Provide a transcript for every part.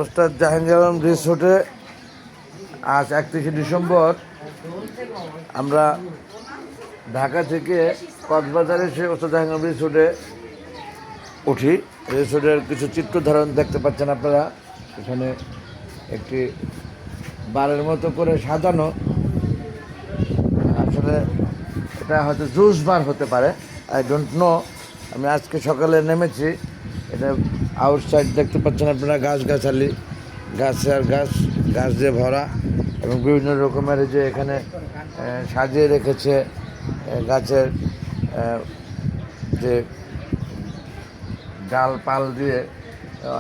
ওস্তাদ জাহাঙ্গীর আলম রিসোর্টে আজ 31শে ডিসেম্বর আমরা ঢাকা থেকে কক্সবাজারে এসে ওস্তাদ জাহাঙ্গীর আলম রিসোর্টে উঠি। রিসোর্টের কিছু চিত্র ধারণ দেখতে পাচ্ছেন আপনারা। এখানে একটি বারের মতো করে সাজানো, আসলে এটা হয়তো জুস বার হতে পারে, আই ডোন্ট নো। আমি আজকে সকালে নেমেছি, এটা আউটসাইড দেখতে পাচ্ছেন আপনারা, গাছগাছালি, গাছ আর গাছ, গাছ দিয়ে ভরা, এবং বিভিন্ন রকমের যে এখানে সাজিয়ে রেখেছে গাছের যে ডালপাল দিয়ে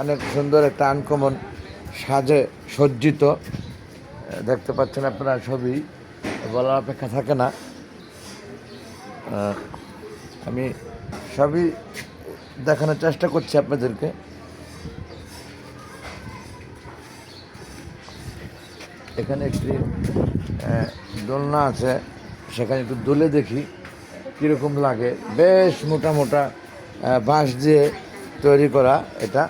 অনেক সুন্দর একটা আনকমন সাজে সজ্জিত দেখতে পাচ্ছেন আপনারা। ছবি বলার অপেক্ষা থাকে না, আমি সবই দেখানোর চেষ্টা করছি আপনাদেরকে। এখানে একটি দোলনা আছে, সেখানে একটু দোলে দেখি কীরকম লাগে। বেশ মোটা মোটা বাঁশ দিয়ে তৈরি করা এটা।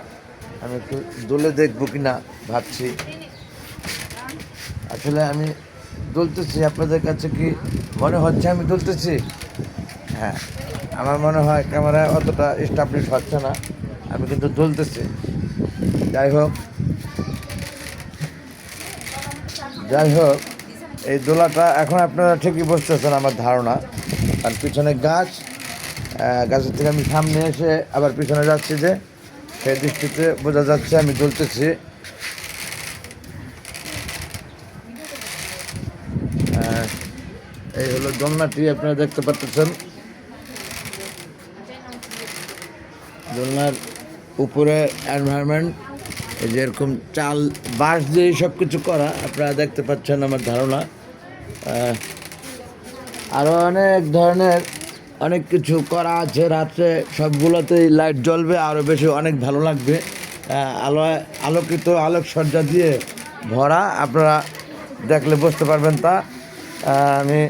আমি একটু দোলে দেখবো কিনা ভাবছি। আসলে আমি দুলতেছি, আপনাদের কাছে কি মনে হচ্ছে আমি দুলতেছি? হ্যাঁ, আমার মনে হয় ক্যামেরায় অতটা এস্টাবলিশ হচ্ছে না, আমি কিন্তু দুলতেছি। যাই হোক এই দোলাটা এখন আপনারা ঠিকই বুঝতেছেন আমার ধারণা, আর পিছনে গাছ, গাছের থেকে আমি সামনে এসে আবার পিছনে যাচ্ছি, যে সেই দৃষ্টিতে বোঝা যাচ্ছে আমি দুলতেছি। এই হলো দোলনাটি, আপনারা দেখতে পাচ্ছেন। দোলনার উপরে এনভায়রনমেন্ট এই যে এরকম চাল বাঁশ দিয়ে সব কিছু করা, আপনারা দেখতে পাচ্ছেন আমার ধারণা। আরও অনেক ধরনের অনেক কিছু করা আছে। রাত্রে সবগুলোতেই লাইট জ্বলবে, আরও বেশি অনেক ভালো লাগবে। আলোকিত আলোকসজ্জা দিয়ে ভরা, আপনারা দেখলে বুঝতে পারবেন তা। আমি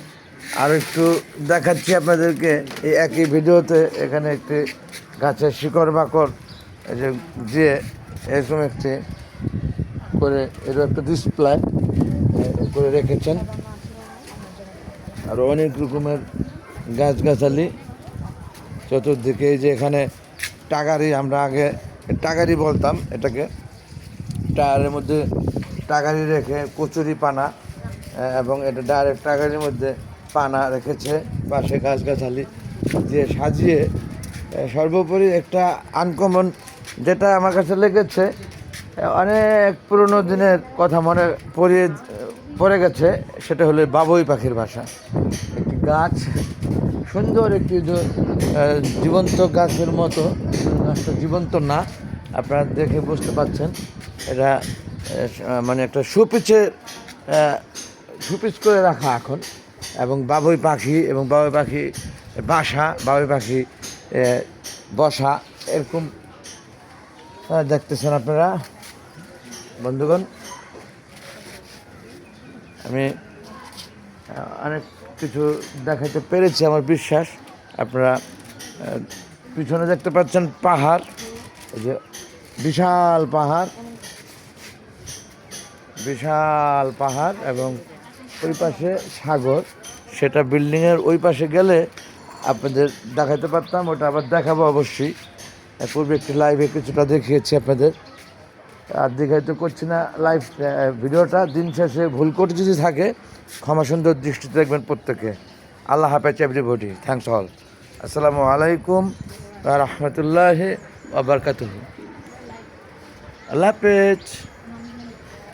আরও একটু দেখাচ্ছি আপনাদেরকে এই একই ভিডিওতে। এখানে একটি গাছের শিকড় বাকড় এই যে দিয়ে এরকম একটি করে এরকম একটা ডিসপ্লে করে রেখেছেন। আরও অনেক রকমের গাছগাছালি চতুর্দিকে। এই যে এখানে টাগারি, আমরা আগে টাগারি বলতাম এটাকে, টায়ারের মধ্যে টাগারি রেখে কচুরি পানা, এবং এটা ডাইরেক্ট টাগারির মধ্যে পানা রেখেছে, পাশে গাছগাছালি দিয়ে সাজিয়ে। সর্বোপরি একটা আনকমন যেটা আমার কাছে লেগেছে, অনেক পুরনো দিনের কথা মনে পড়ে গেছে, সেটা হলো বাবুই পাখির বাসা। একটি গাছ, সুন্দর একটি জীবন্ত গাছের মতো, গাছটা জীবন্ত না, আপনারা দেখে বুঝতে পারছেন। এটা মানে একটা সুপিচ করে রাখা এখন, এবং বাবুই পাখি এবং বাবুই পাখি বাসা, বাবুই পাখি বসা, এরকম দেখতেছেন আপনারা বন্ধুগণ। আমি অনেক কিছু দেখাতে পেরেছি আমার বিশ্বাস। আপনারা পিছনে দেখতে পাচ্ছেন পাহাড়, এই যে বিশাল পাহাড়, এবং ওই পাশে সাগর। সেটা বিল্ডিংয়ের ওই পাশে গেলে আপনাদের দেখাতে পারতাম, ওটা আবার দেখাবো অবশ্যই। পূর্বে একটি লাইভে কিছুটা দেখিয়েছি আপনাদের, আর দেখাইতে করছি না লাইভ ভিডিওটা। দিন শেষে ভুল করে যদি থাকে ক্ষমা সুন্দর দৃষ্টিতে দেখবেন প্রত্যেকে। আল্লাহ হাফেজ এভরিবডি, থ্যাংকস অল। আসসালামু আলাইকুম ওয়া রাহমাতুল্লাহি ওয়া বারাকাতুহু। আল্লাহ হাফেজ।